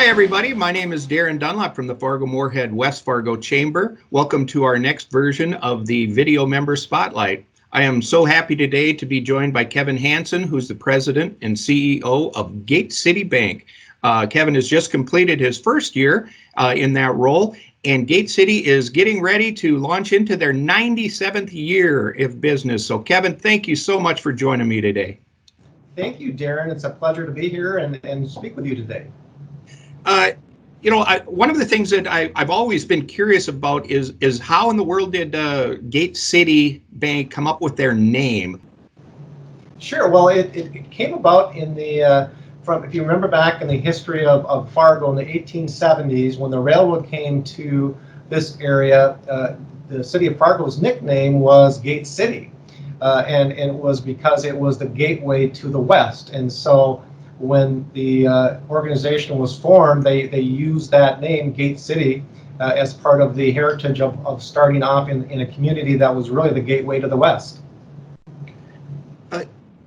Hi, everybody. My name is Darren Dunlap from the Fargo Moorhead West Fargo Chamber. Welcome to our next version of the Video Member Spotlight. I am so happy today to be joined by Kevin Hansen, who's the president and CEO of Gate City Bank. Kevin has just completed his first year in that role, and Gate City is getting ready to launch into their 97th year of business. So, Kevin, thank you so much for joining me today. Thank you, Darren. It's a pleasure to be here and speak with you today. One of the things that I've always been curious about is how in the world did Gate City Bank come up with their name? Sure. Well, it came about in the if you remember back in the history of Fargo in the 1870s, when the railroad came to this area, the city of Fargo's nickname was Gate City, and it was because it was the gateway to the west. And so when the organization was formed, they used that name, Gate City, as part of the heritage of starting off in a community that was really the gateway to the West.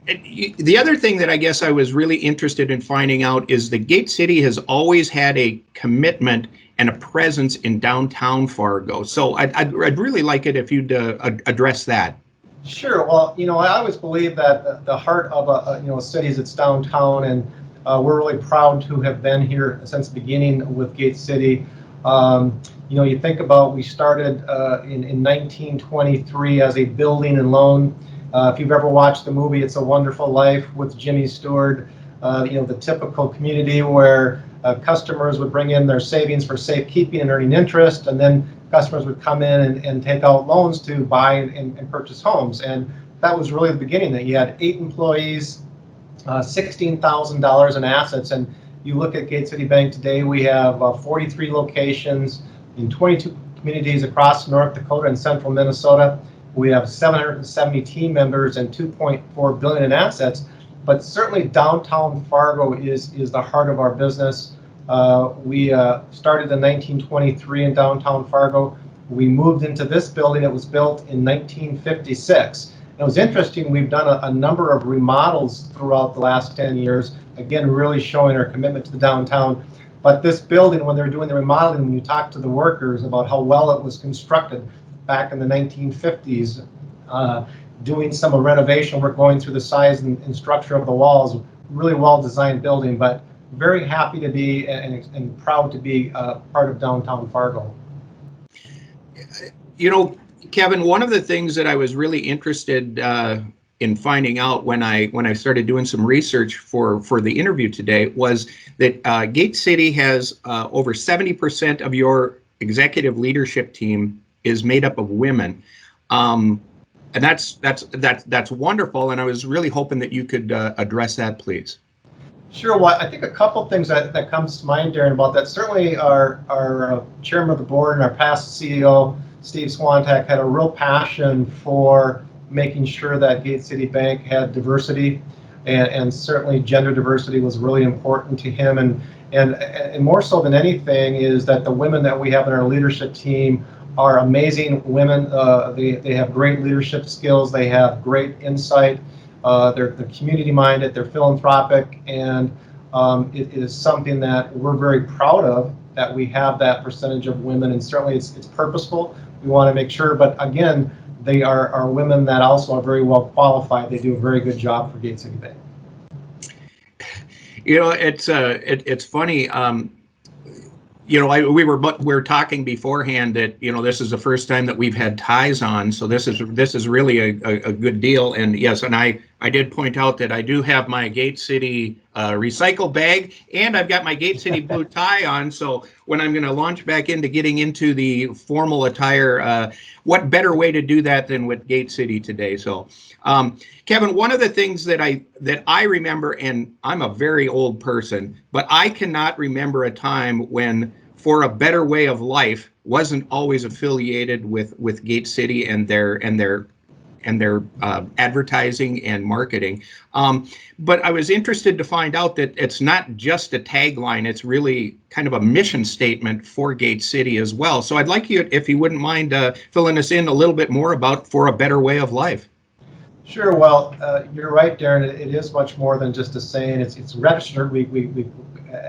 The other thing that I guess I was really interested in finding out is that Gate City has always had a commitment and a presence in downtown Fargo. So I'd really like it if you'd address that. Sure. Well, I always believe that the heart of a city is its downtown, and we're really proud to have been here since the beginning with Gate City. You think about we started in 1923 as a building and loan. If you've ever watched the movie It's a Wonderful Life with Jimmy Stewart, the typical community where customers would bring in their savings for safekeeping and earning interest, and then customers would come in and take out loans to buy and purchase homes. And that was really the beginning. That you had 8 employees, $16,000 in assets. And you look at Gate City Bank today, we have 43 locations in 22 communities across North Dakota and central Minnesota. We have 770 team members and $2.4 billion in assets. But certainly downtown Fargo is the heart of our business. We started in 1923 in downtown Fargo. We moved into this building. It was built in 1956. And it was interesting. We've done a number of remodels throughout the last 10 years, again, really showing our commitment to the downtown. But this building, when they're doing the remodeling, when you talk to the workers about how well it was constructed back in the 1950s, doing some renovation work, going through the size and structure of the walls, really well-designed building, but very happy to be and proud to be part of downtown Fargo. Kevin, one of the things that I was really interested in finding out when I started doing some research for the interview today was that Gate City has over 70% of your executive leadership team is made up of women. And that's wonderful, and I was really hoping that you could address that, please. Sure. Well, I think a couple things that comes to mind, Darren, about that. Certainly our chairman of the board and our past CEO, Steve Swantak, had a real passion for making sure that Gate City Bank had diversity, and certainly gender diversity was really important to him. And more so than anything is that the women that we have in our leadership team are amazing women. They have great leadership skills. They have great insight. They're community-minded, they're philanthropic, and it is something that we're very proud of, that we have that percentage of women, and certainly it's purposeful. We want to make sure, but again, they are women that also are very well qualified. They do a very good job for Gate City Bank. It's funny. We were talking beforehand that this is the first time that we've had ties on, so this is really a good deal. And yes, and I did point out that I do have my Gate City recycle bag, and I've got my Gate City blue tie on. So when I'm going to launch back into getting into the formal attire, what better way to do that than with Gate City today? So, Kevin, one of the things that I remember, and I'm a very old person, but I cannot remember a time when For a Better Way of Life wasn't always affiliated with Gate City and their advertising and marketing. But I was interested to find out that it's not just a tagline, it's really kind of a mission statement for Gate City as well. So I'd like you, if you wouldn't mind filling us in a little bit more about For a Better Way of Life. Sure. Well, you're right, Darren. It is much more than just a saying. It's registered. We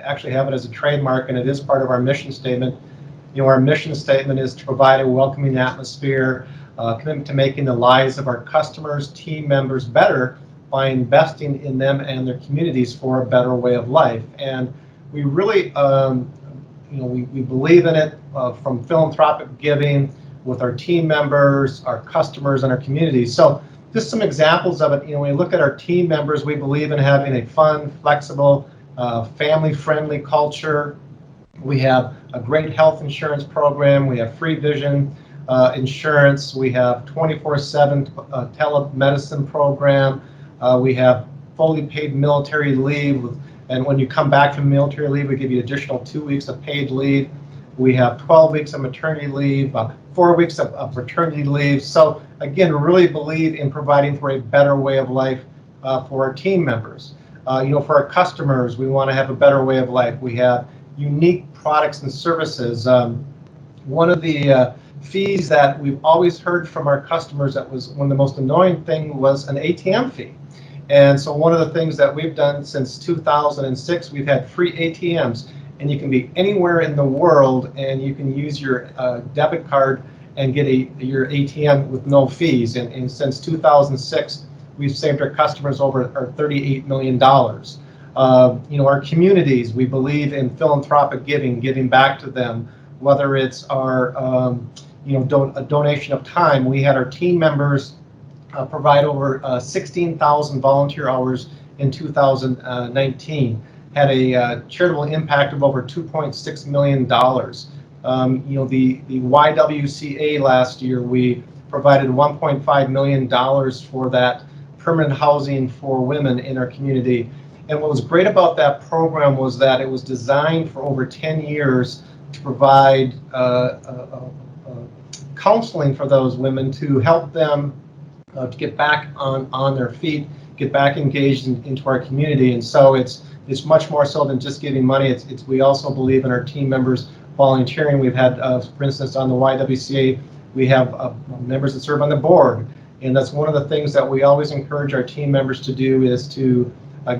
actually have it as a trademark, and it is part of our mission statement. Our mission statement is to provide a welcoming atmosphere, commitment to making the lives of our customers, team members better by investing in them and their communities for a better way of life. And we really, we believe in it from philanthropic giving with our team members, our customers, and our communities. So just some examples of it. When we look at our team members, we believe in having a fun, flexible, family-friendly culture. We have a great health insurance program. We have free vision insurance. We have 24/7 telemedicine program. We have fully paid military leave. And when you come back from military leave, we give you additional 2 weeks of paid leave. We have 12 weeks of maternity leave, 4 weeks of paternity leave. So again, really believe in providing for a better way of life for our team members. For our customers, we want to have a better way of life. We have unique products and services. One of the fees that we've always heard from our customers that was one of the most annoying thing was an ATM fee. And so one of the things that we've done since 2006, we've had free ATMs, and you can be anywhere in the world and you can use your debit card and get your ATM with no fees. And since 2006, we've saved our customers over $38 million. Our communities, we believe in philanthropic giving back to them, whether it's our a donation of time. We had our team members provide over 16,000 volunteer hours in 2019, had a charitable impact of over $2.6 million. The YWCA last year, we provided $1.5 million for that permanent housing for women in our community. And what was great about that program was that it was designed for over 10 years to provide counseling for those women to help them to get back on their feet, get back engaged into our community. And so it's much more so than just giving money. We also believe in our team members volunteering. We've had, for instance, on the YWCA, we have members that serve on the board. And that's one of the things that we always encourage our team members to do is to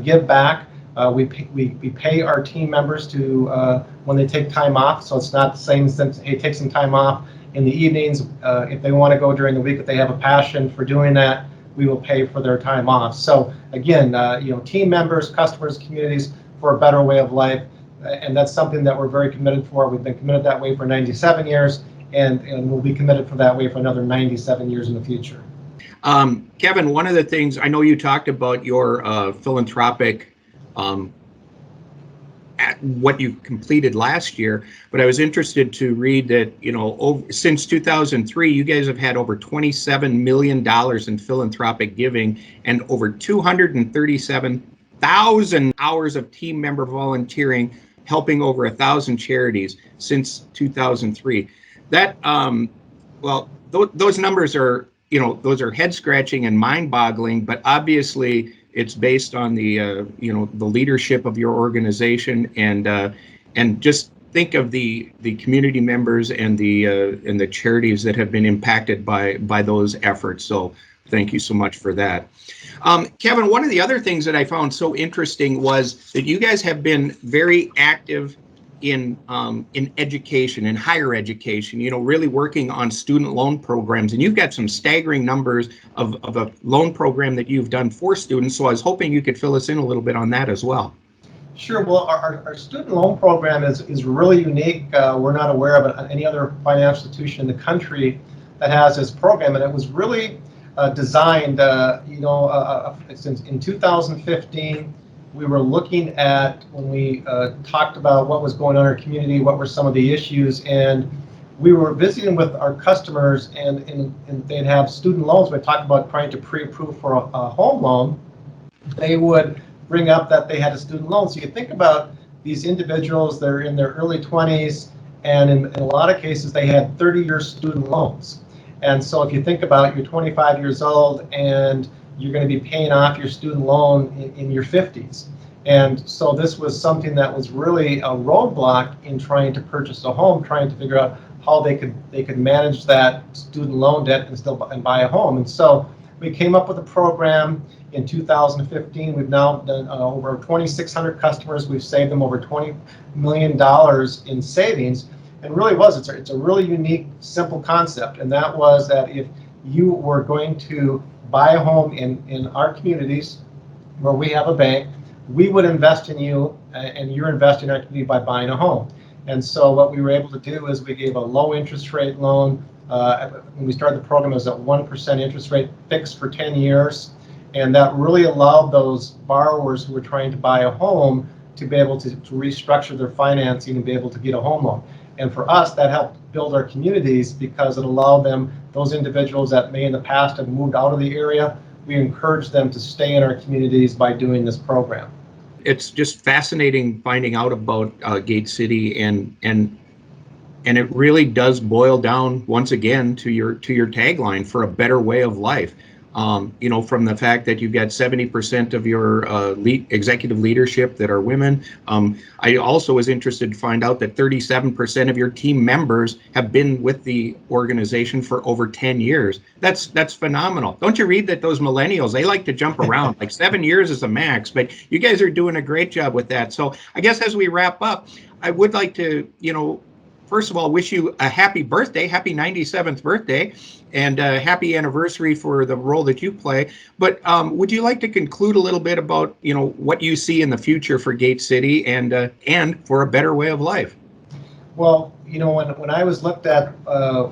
give back. We pay our team members to when they take time off, so it's not the same sense, hey, take some time off in the evenings. If they want to go during the week, if they have a passion for doing that, we will pay for their time off. So again, team members, customers, communities for a better way of life, and that's something that we're very committed for. We've been committed that way for 97 years, and we'll be committed for that way for another 97 years in the future. Kevin, one of the things, I know you talked about your philanthropic, at what you completed last year, but I was interested to read that, since 2003, you guys have had over $27 million in philanthropic giving and over 237,000 hours of team member volunteering, helping over 1,000 charities since 2003. That, those numbers are, those are head scratching and mind boggling, but obviously it's based on the, the leadership of your organization, and just think of the community members and the charities that have been impacted by those efforts. So thank you so much for that. Kevin, one of the other things that I found so interesting was that you guys have been very active in education, in higher education, really working on student loan programs. And you've got some staggering numbers of a loan program that you've done for students. So I was hoping you could fill us in a little bit on that as well. Sure. Well, our student loan program is really unique. We're not aware of any other financial institution in the country that has this program. And it was really designed, since in 2015, we were looking at, when we talked about what was going on in our community, what were some of the issues, and we were visiting with our customers, and they'd have student loans. We talked about trying to pre-approve for a home loan. They would bring up that they had a student loan. So you think about these individuals, they're in their early 20s, and in a lot of cases, they had 30-year student loans. And so if you think about you're 25 years old and you're going to be paying off your student loan in your 50s. And so this was something that was really a roadblock in trying to purchase a home, trying to figure out how they could manage that student loan debt and buy a home. And so we came up with a program, In 2015, we've now done over 2,600 customers. We've saved them over $20 million in savings. And really it's a really unique, simple concept. And that was that if you were going to buy a home in our communities where we have a bank, we would invest in you and you're investing in our community by buying a home. And so what we were able to do is we gave a low interest rate loan. When we started the program, it was at 1% interest rate fixed for 10 years. And that really allowed those borrowers who were trying to buy a home to be able to restructure their financing and be able to get a home loan. And for us, that helped build our communities because it allowed them, those individuals that may in the past have moved out of the area, we encourage them to stay in our communities by doing this program. It's just fascinating finding out about Gate City, and it really does boil down once again to your tagline for a better way of life. From the fact that you've got 70% of your executive leadership that are women. I also was interested to find out that 37% of your team members have been with the organization for over 10 years. That's phenomenal. Don't you read that those millennials, they like to jump around, like 7 years is a max, but you guys are doing a great job with that. So I guess as we wrap up, I would like to, first of all, wish you a happy birthday, happy 97th birthday, and happy anniversary for the role that you play. But would you like to conclude a little bit about, what you see in the future for Gate City and for a better way of life? Well, when I was looked at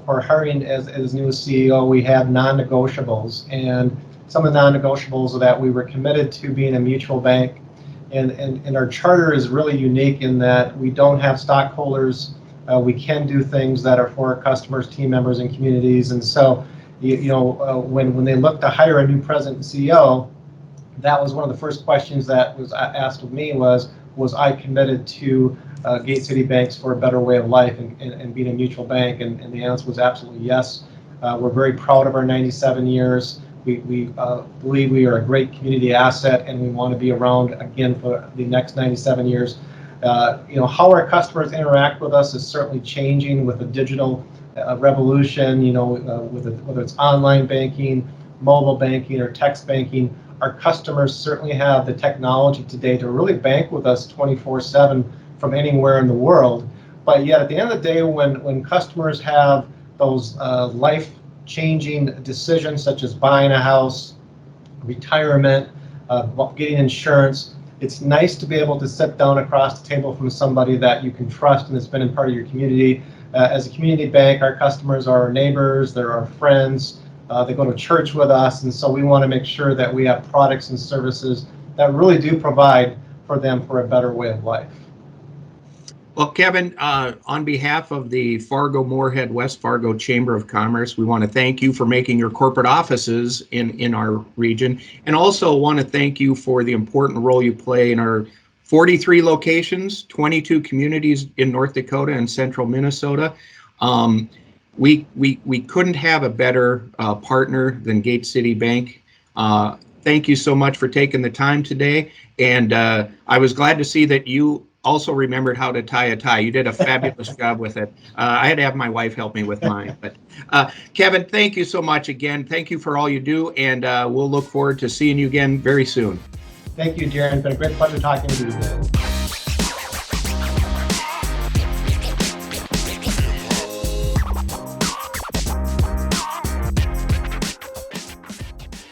for hiring as new CEO, we had non-negotiables, and some of the non-negotiables are that we were committed to being a mutual bank, and our charter is really unique in that we don't have stockholders. We can do things that are for our customers, team members, and communities. And so, when they looked to hire a new president and CEO, that was one of the first questions that was asked of me was I committed to Gate City Banks for a better way of life and being a mutual bank? And the answer was absolutely yes. We're very proud of our 97 years. We believe we are a great community asset, and we want to be around again for the next 97 years. How our customers interact with us is certainly changing with the digital revolution, whether it's online banking, mobile banking, or text banking. Our customers certainly have the technology today to really bank with us 24/7 from anywhere in the world. But yet at the end of the day, when customers have those life-changing decisions such as buying a house, retirement, getting insurance, it's nice to be able to sit down across the table from somebody that you can trust and has been a part of your community. As a community bank, our customers are our neighbors, they're our friends, they go to church with us, and so we want to make sure that we have products and services that really do provide for them for a better way of life. Well, Kevin, on behalf of the Fargo, Moorhead, West Fargo Chamber of Commerce, we want to thank you for making your corporate offices in our region, and also want to thank you for the important role you play in our 43 locations, 22 communities in North Dakota and central Minnesota. We couldn't have a better partner than Gate City Bank. Thank you so much for taking the time today, and I was glad to see that you also remembered how to tie a tie. You did a fabulous job with it. I had to have my wife help me with mine. But Kevin, thank you so much again. Thank you for all you do, and we'll look forward to seeing you again very soon. Thank you, Darren. It's been a great pleasure talking with you today.